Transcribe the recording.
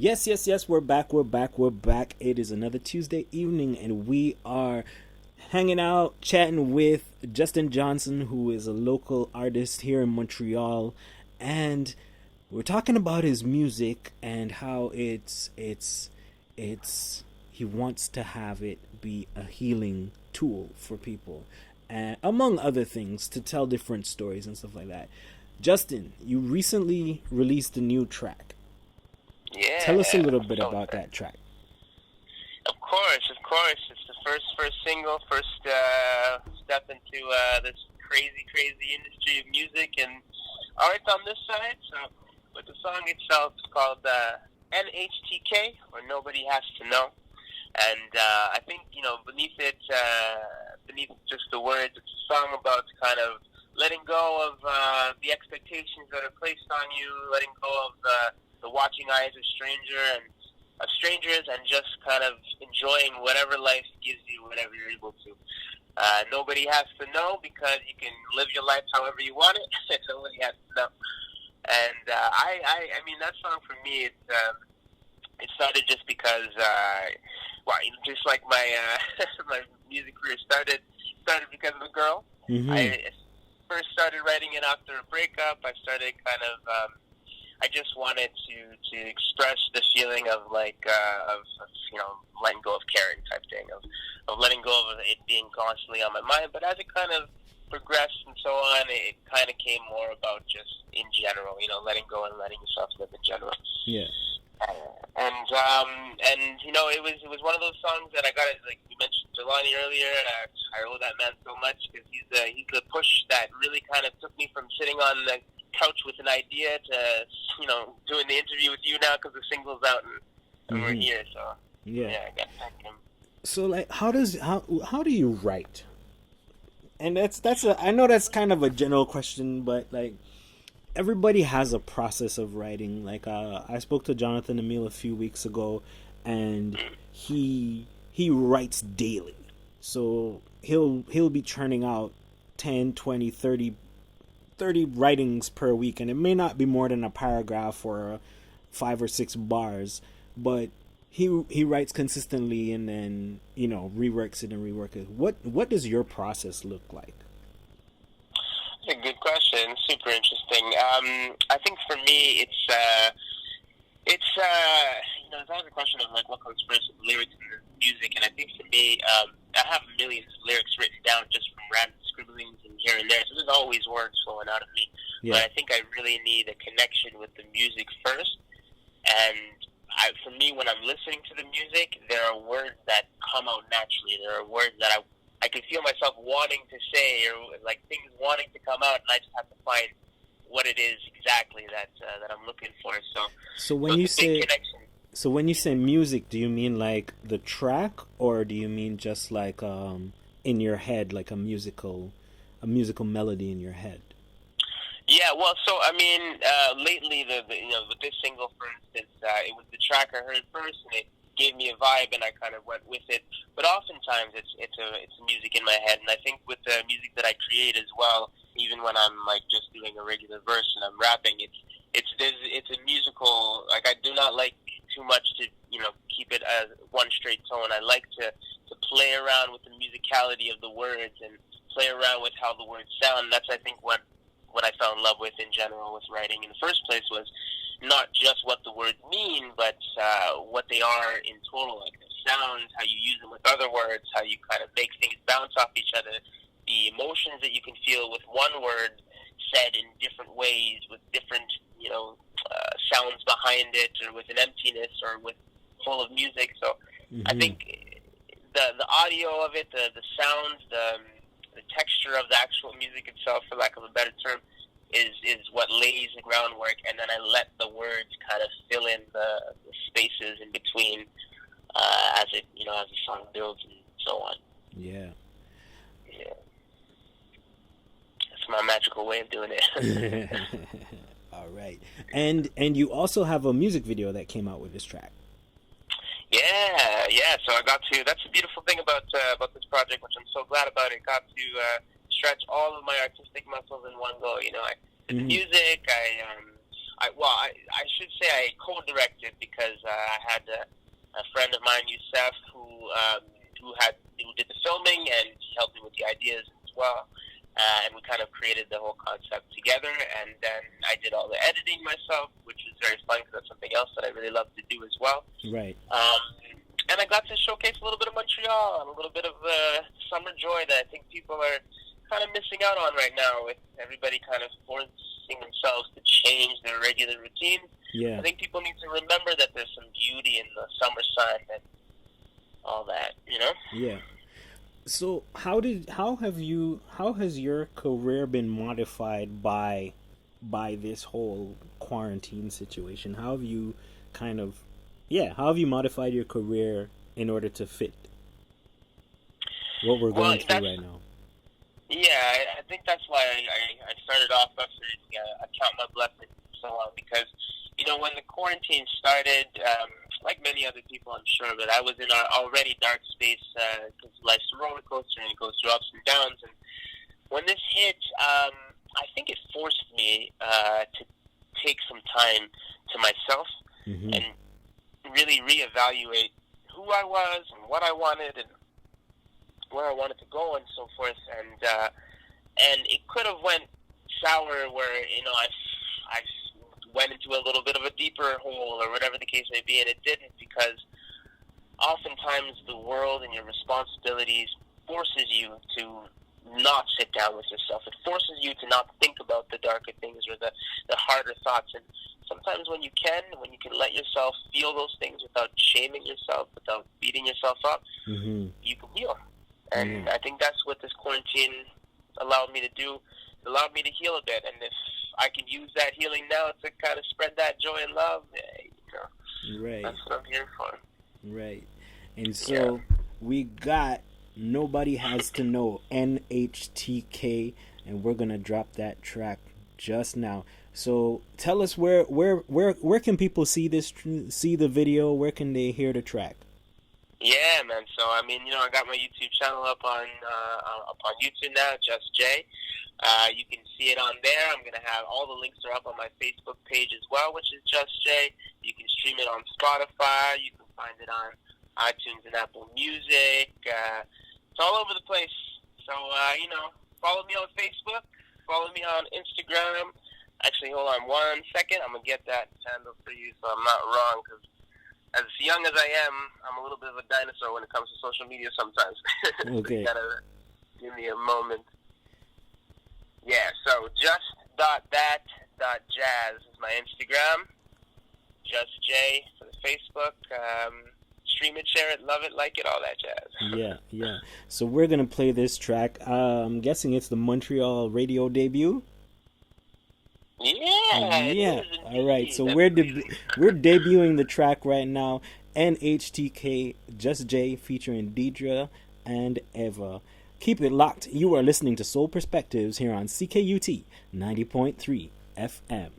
Yes, yes, yes, we're back. It is another Tuesday evening, and we are hanging out, chatting with Justin Johnson, who is a local artist here in Montreal. And we're talking about his music and how it's he wants to have it be a healing tool for people, and among other things, to tell different stories and stuff like that. Justin, you recently released a new track. Tell us a Yeah, little I'm bit so about excited. that track. Of course. It's the first single, first step into this crazy industry of music and art on this side. So, but the song itself is called NHTK, or Nobody Has to Know. And I think, beneath it, beneath just the words, it's a song about kind of letting go of the expectations that are placed on you, letting go of the watching eyes of strangers, and just kind of enjoying whatever life gives you, whatever you're able to. Nobody has to know because you can live your life however you want it. Nobody has to know. And I mean, that song for me, it started just because, just like my my music career started because of a girl. Mm-hmm. I first started writing it after a breakup. I started kind of, I just wanted to express the feeling of letting go of caring type thing, of letting go of it being constantly on my mind. But as it kind of progressed and so on, it kind of came more about just in general, letting go and letting yourself live in general. Yeah. It was one of those songs that I got it, like you mentioned Jelani earlier. I owe that man so much because he's the push that really kind of took me from sitting on the couch with an idea to doing the interview with you now because the single's out and we're Mm-hmm. here. So Yeah. yeah, I got to thank him. So, like, how do you write? And I know that's kind of a general question, but like, everybody has a process of writing. Like, I spoke to Jonathan Emile a few weeks ago, and he writes daily. So he'll be churning out 10, 20, 30 writings per week, and it may not be more than a paragraph or 5 or 6 bars, but he writes consistently, and then reworks it and rework it. What does your process look like? That's a good question. Super interesting. I think for me, it's always a question of like what comes first, the lyrics and the music. And I think for me, I have millions of lyrics written down just from random scribblings and here and there. So there's always words flowing out of me. Yeah. But I think I really need a connection with the music first. And for me, when I'm listening to the music, there are words that come out naturally. There are words that I can feel myself wanting to say, or like things wanting to come out, and I just have to find what it is exactly that I'm looking for. So So when you it's a big say connection. so when you say music, do you mean like the track, or do you mean just like in your head, like a musical melody in your head? Yeah, well, so I mean, lately, with this single, for instance, it was the track I heard first, and it gave me a vibe, and I kind of went with it. But oftentimes, it's music in my head, and I think with the music that I create as well, even when I'm like just doing a regular verse and I'm rapping, it's a musical. Like, I do not like too much to keep it as one straight tone. I like to play around with the musicality of the words and play around with how the words sound. And that's, I think, what I fell in love with in general with writing in the first place, was not just what the words mean, but what they are in total, like the sounds, how you use them with other words, how you kind of make things bounce off each other, the emotions that you can feel with one word said in different ways, with different sounds behind it, or with an emptiness, or with full of music. So I Mm-hmm. think the audio of it, the sounds, the texture of the actual music itself, for lack of a better term, is what lays the groundwork, and then I let the words kind of fill in the spaces in between as the song builds and so on. Yeah. Yeah, that's my magical way of doing it. All right. And you also have a music video that came out with this track. Yeah. So I got to. That's the beautiful thing about this project, which I'm so glad about. It got to stretch all of my artistic muscles in one go. I did the Mm-hmm. music. I should say I co-directed because I had a friend of mine, Youssef, who did the filming and he helped me with the ideas as well. And we kind of created the whole concept together. And then I did all the editing myself, which was very fun because that's something else that I really love to do as well. Right. And I got to showcase a little bit of Montreal and a little bit of summer joy that I think people are kind of missing out on right now, with everybody kind of forcing themselves to change their regular routines. Yeah. I think people need to remember that there's some beauty in the summer sun and all that, you know? Yeah. So how has your career been modified by this whole quarantine situation? How have you how have you modified your career in order to fit what we're going through right now? Yeah, I think that's why I started off by saying I count my blessings and so on, because, you know, when the quarantine started, like many other people, I'm sure, but I was in an already dark space because life's a roller coaster and it goes through ups and downs. And when this hit, I think it forced me to take some time to myself and really reevaluate who I was and what I wanted and where I wanted to go and so forth. And it could have went sour where, you know, I went into a little bit of a deeper hole or whatever the case may be, and it didn't, because oftentimes the world and your responsibilities forces you to not sit down with yourself. It forces you to not think about the darker things or the harder thoughts. And sometimes when you can let yourself feel those things without shaming yourself, without beating yourself up, you can heal. And I think that's what this quarantine allowed me to do. It allowed me to heal a bit. And if I can use that healing now to kind of spread that joy and love, you know, right. That's what I'm here for. Right. And so we got Nobody Has to Know, NHTK, and we're going to drop that track just now. So tell us where can people see the video? Where can they hear the track? Yeah, man. So I mean, you know, I got my YouTube channel up on YouTube now, Just Jay. You can see it on there. I'm gonna have all the links are up on my Facebook page as well, which is Just Jay. You can stream it on Spotify. You can find it on iTunes and Apple Music. It's all over the place. So you know, follow me on Facebook. Follow me on Instagram. Actually, hold on 1 second. I'm gonna get that handle for you so I'm not wrong, because as young as I am, I'm a little bit of a dinosaur when it comes to social media sometimes. Okay. You gotta give me a moment. Yeah, so just.that.jazz is my Instagram. Just J for the Facebook. Stream it, share it, love it, like it, all that jazz. Yeah. So we're gonna play this track. I'm guessing it's the Montreal radio debut. Yeah. All right. So we're debuting the track right now. NHTK, Just J, featuring Deidre and Eva. Keep it locked. You are listening to Soul Perspectives here on CKUT 90.3 FM.